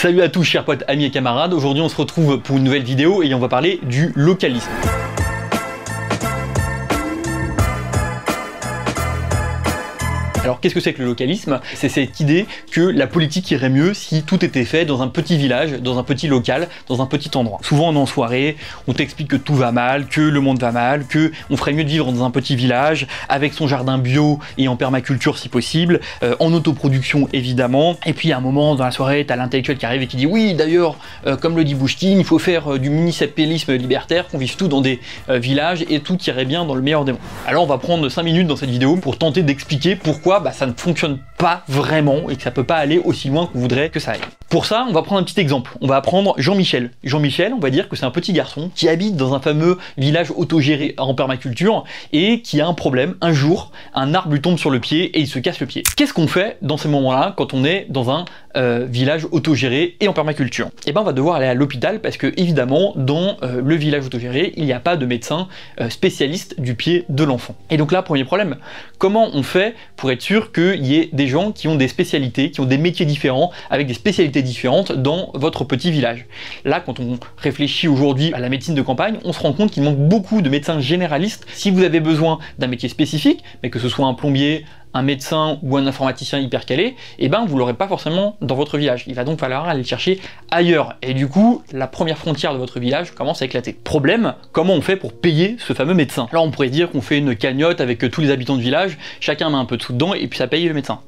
Salut à tous chers potes, amis et camarades, aujourd'hui on se retrouve pour une nouvelle vidéo et on va parler du localisme. Alors qu'est-ce que c'est que le localisme? C'est cette idée que la politique irait mieux si tout était fait dans un petit village, dans un petit local, dans un petit endroit. Souvent on est en soirée, on t'explique que tout va mal, que le monde va mal, que on ferait mieux de vivre dans un petit village, avec son jardin bio et en permaculture si possible, en autoproduction évidemment. Et puis à un moment dans la soirée, t'as l'intellectuel qui arrive et qui dit oui d'ailleurs, comme le dit Bouchkine, il faut faire du municipalisme libertaire, qu'on vive tout dans des villages et tout irait bien dans le meilleur des mondes. Alors on va prendre 5 minutes dans cette vidéo pour tenter d'expliquer pourquoi ça ne fonctionne pas vraiment et que ça peut pas aller aussi loin qu'on voudrait que ça aille. Pour ça, on va prendre un petit exemple. On va prendre Jean-Michel. Jean-Michel, on va dire que c'est un petit garçon qui habite dans un fameux village autogéré en permaculture et qui a un problème. Un jour, un arbre lui tombe sur le pied et il se casse le pied. Qu'est-ce qu'on fait dans ces moments-là quand on est dans un village autogéré et en permaculture? Eh ben, on va devoir aller à l'hôpital parce que évidemment, dans le village autogéré, il n'y a pas de médecin spécialiste du pied de l'enfant. Et donc là, premier problème, comment on fait pour être sûr qu'il y ait des gens qui ont des spécialités, qui ont des métiers différents, avec des spécialités différentes dans votre petit village? Là, quand on réfléchit aujourd'hui à la médecine de campagne, on se rend compte qu'il manque beaucoup de médecins généralistes. Si vous avez besoin d'un métier spécifique, mais que ce soit un plombier, un médecin ou un informaticien hyper calé, et ben vous l'aurez pas forcément dans votre village. Il va donc falloir aller le chercher ailleurs. Et du coup, la première frontière de votre village commence à éclater. Problème, comment on fait pour payer ce fameux médecin? Alors on pourrait dire qu'on fait une cagnotte avec tous les habitants du village, chacun met un peu de sous dedans et puis ça paye le médecin.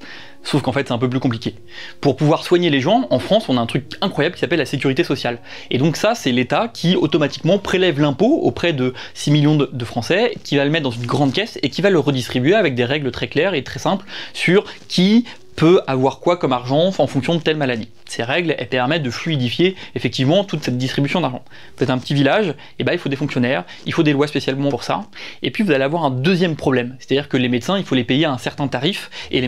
Sauf qu'en fait c'est un peu plus compliqué. Pour pouvoir soigner les gens, en France on a un truc incroyable qui s'appelle la sécurité sociale. Et donc ça c'est l'État qui automatiquement prélève l'impôt auprès de 6 millions de Français, qui va le mettre dans une grande caisse et qui va le redistribuer avec des règles très claires et très simples sur qui peut avoir quoi comme argent en fonction de telle maladie. Ces règles, elles permettent de fluidifier effectivement toute cette distribution d'argent. Vous êtes un petit village, et ben il faut des fonctionnaires, il faut des lois spécialement pour ça, et puis vous allez avoir un deuxième problème, c'est-à-dire que les médecins, il faut les payer à un certain tarif, et les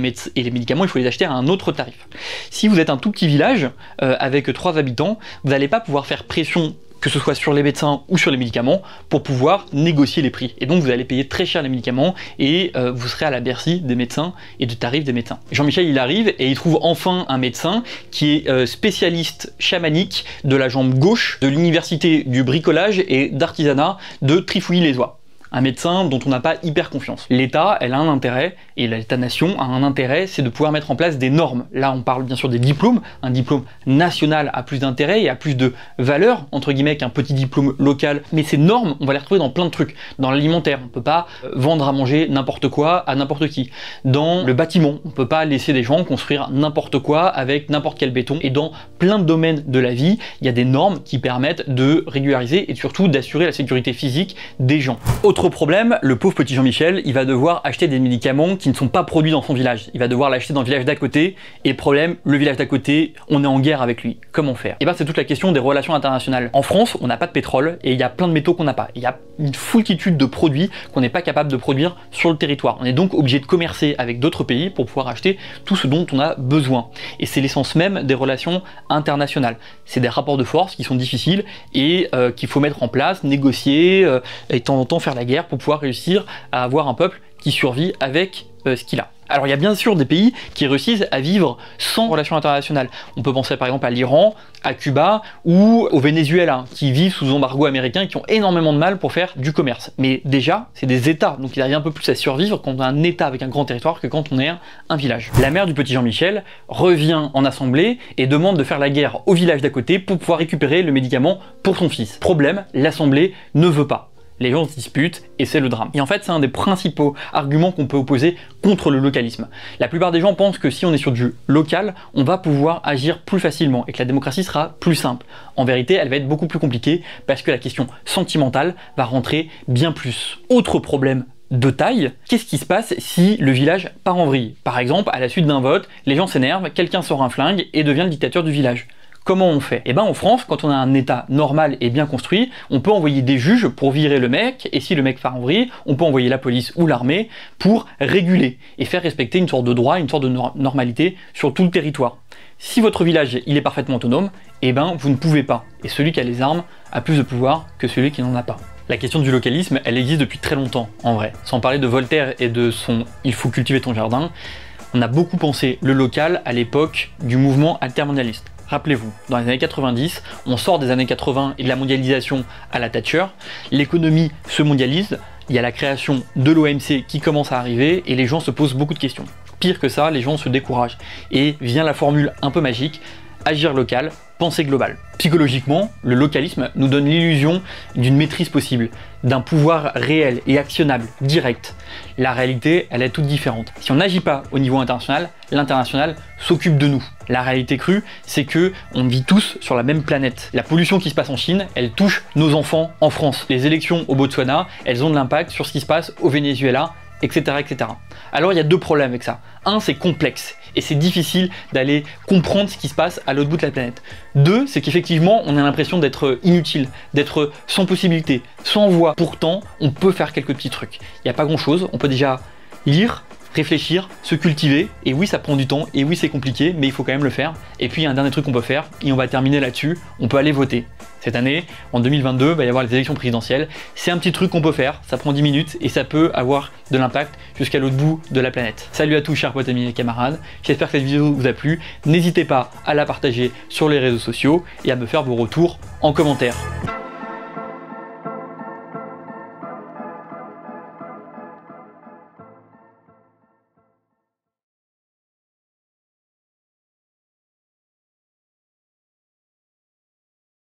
médicaments, il faut les acheter à un autre tarif. Si vous êtes un tout petit village, avec 3 habitants, vous n'allez pas pouvoir faire pression que ce soit sur les médecins ou sur les médicaments, pour pouvoir négocier les prix. Et donc vous allez payer très cher les médicaments et vous serez à la Bercy des médecins et du tarif des médecins. Jean-Michel il arrive et il trouve enfin un médecin qui est spécialiste chamanique de la jambe gauche de l'université du bricolage et d'artisanat de Trifouilly-les-Oies. Un médecin dont on n'a pas hyper confiance. L'État, elle a un intérêt, et l'État-nation a un intérêt, c'est de pouvoir mettre en place des normes. Là, on parle bien sûr des diplômes. Un diplôme national a plus d'intérêt et a plus de valeur, entre guillemets, qu'un petit diplôme local. Mais ces normes, on va les retrouver dans plein de trucs. Dans l'alimentaire, on peut pas vendre à manger n'importe quoi à n'importe qui. Dans le bâtiment, on peut pas laisser des gens construire n'importe quoi avec n'importe quel béton. Et dans plein de domaines de la vie, il y a des normes qui permettent de régulariser et surtout d'assurer la sécurité physique des gens. Autre problème, le pauvre petit Jean-Michel, il va devoir acheter des médicaments qui ne sont pas produits dans son village. Il va devoir l'acheter dans le village d'à côté, et le problème, le village d'à côté, on est en guerre avec lui. Comment faire? Et ben c'est toute la question des relations internationales. En France, on n'a pas de pétrole, et il y a plein de métaux qu'on n'a pas. Il y a une foultitude de produits qu'on n'est pas capable de produire sur le territoire. On est donc obligé de commercer avec d'autres pays pour pouvoir acheter tout ce dont on a besoin. Et c'est l'essence même des relations internationales. C'est des rapports de force qui sont difficiles et qu'il faut mettre en place, négocier, et de temps en temps faire la guerre pour pouvoir réussir à avoir un peuple qui survit avec ce qu'il a. Alors il y a bien sûr des pays qui réussissent à vivre sans relations internationales. On peut penser par exemple à l'Iran, à Cuba ou au Venezuela, qui vivent sous embargo américain et qui ont énormément de mal pour faire du commerce. Mais déjà, c'est des États, donc il arrive un peu plus à survivre quand on a un État avec un grand territoire que quand on est un village. La mère du petit Jean-Michel revient en assemblée et demande de faire la guerre au village d'à côté pour pouvoir récupérer le médicament pour son fils. Problème, l'assemblée ne veut pas. Les gens se disputent et c'est le drame. Et en fait, c'est un des principaux arguments qu'on peut opposer contre le localisme. La plupart des gens pensent que si on est sur du local, on va pouvoir agir plus facilement et que la démocratie sera plus simple. En vérité, elle va être beaucoup plus compliquée parce que la question sentimentale va rentrer bien plus. Autre problème de taille, qu'est-ce qui se passe si le village part en vrille? Par exemple, à la suite d'un vote, les gens s'énervent, quelqu'un sort un flingue et devient le dictateur du village. Comment on fait? Et ben en France, quand on a un État normal et bien construit, on peut envoyer des juges pour virer le mec, et si le mec part en vrille, on peut envoyer la police ou l'armée pour réguler et faire respecter une sorte de droit, une sorte de normalité sur tout le territoire. Si votre village il est parfaitement autonome, et ben vous ne pouvez pas. Et celui qui a les armes a plus de pouvoir que celui qui n'en a pas. La question du localisme, elle existe depuis très longtemps, en vrai. Sans parler de Voltaire et de son « il faut cultiver ton jardin », on a beaucoup pensé le local à l'époque du mouvement altermondialiste. Rappelez-vous, dans les années 90, on sort des années 80 et de la mondialisation à la Thatcher, l'économie se mondialise, il y a la création de l'OMC qui commence à arriver et les gens se posent beaucoup de questions. Pire que ça, les gens se découragent. Et vient la formule un peu magique, agir local, penser global. Psychologiquement, le localisme nous donne l'illusion d'une maîtrise possible, d'un pouvoir réel et actionnable, direct. La réalité, elle est toute différente. Si on n'agit pas au niveau international, l'international s'occupe de nous. La réalité crue, c'est que on vit tous sur la même planète. La pollution qui se passe en Chine, elle touche nos enfants en France. Les élections au Botswana, elles ont de l'impact sur ce qui se passe au Venezuela, etc., etc. Alors il y a deux problèmes avec ça. Un, c'est complexe et c'est difficile d'aller comprendre ce qui se passe à l'autre bout de la planète. Deux, c'est qu'effectivement on a l'impression d'être inutile, d'être sans possibilité, sans voix. Pourtant, on peut faire quelques petits trucs. Il n'y a pas grand chose, on peut déjà lire, réfléchir, se cultiver, et oui ça prend du temps, et oui c'est compliqué, mais il faut quand même le faire. Et puis il y a un dernier truc qu'on peut faire, et on va terminer là-dessus, on peut aller voter. Cette année, en 2022, il va y avoir les élections présidentielles, c'est un petit truc qu'on peut faire, ça prend 10 minutes, et ça peut avoir de l'impact jusqu'à l'autre bout de la planète. Salut à tous chers potes, amis et camarades, j'espère que cette vidéo vous a plu, n'hésitez pas à la partager sur les réseaux sociaux, et à me faire vos retours en commentaire.